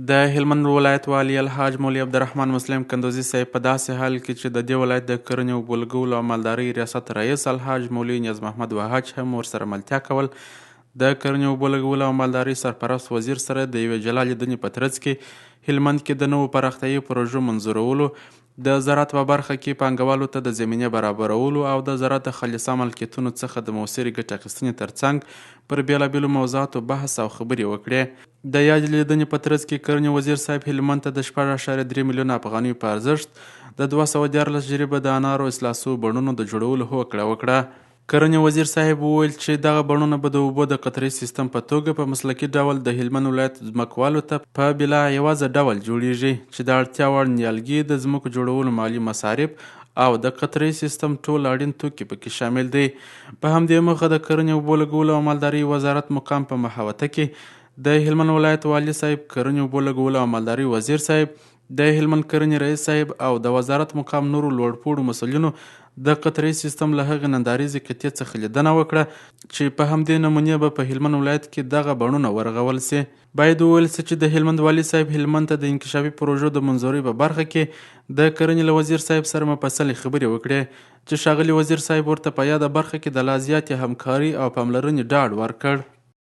د هلمند ولایت والي الحاج مولوي عبدالرحمن مسلم کندوزي صاحب په داسې حال کې چې د دې ولایت د کرنې او اوبو لګولو او مالدارۍ ریاست رئیس الحاج مولوي نیاز محمد وهاج هم ورسره ملتیا کول، د کرنې او اوبو لګولو او مالدارۍ سرپرست وزیر سره د یوې جلا لیدنې په ترڅ کې هلمند کې د نوو پراختیايي پروژو منظورولو، د زراعت په برخه کې پانګوالو ته د زمینې برابرولو او د زراعت د خالصه ملکیتونو څخه د مؤثرې ګټې اخیستنې ترڅنګ پر بېلابېلو موضوعاتو بحث او خبرې وکړې. د یادې لیدنې په ترڅ کې کرنې وزیر صاحب هلمند ته د 6.3 میلیونه افغانیو په ارزښت د 214 جریبه د انارو اصلاح سوو بڼونو د جوړولو هوکړه وکړه. کرنې وزیر صاحب وویل چې دغه بڼونه به د اوبو د قطرې سیستم په توګه په مسلکي ډول د هلمند ولایت ځمکوالو ته په بلا عوضه ډول جوړیږي چې د اړتیا وړ نیالګي، د ځمکو جوړولو مالي مصارف او د قطرې سیستم ټول اړین توکي پکې شامل دي. په همدې موخه د کرنې، اوبو لګولو او مالدارۍ وزارت مقام په محوطه کې د هلمند ولایت والي صاحب، کرنې، اوبو لګولو او مالدارۍ وزیر صاحب، د هلمند کرنې رئیس صاحب او د وزارت مقام نورو لوړپوړو مسؤلینو د قطرې سیستم له هغې ننداریزې قطعې څخه لیدنه وکړه چې په همدې نمونې به په هلمند ولایت کې دغه بڼونه ورغول سي. باید وویل سي چې د هلمند والي صاحب هلمند ته د انکشافي پروژو د منظورۍ په برخه کې د کرنې له وزیر صاحب سره مفصلې خبرې وکړې چې ښاغلي وزیر صاحب ورته په یاده برخه کې د لا زیاتې همکاري او پاملرنې ډاډ ورکړ.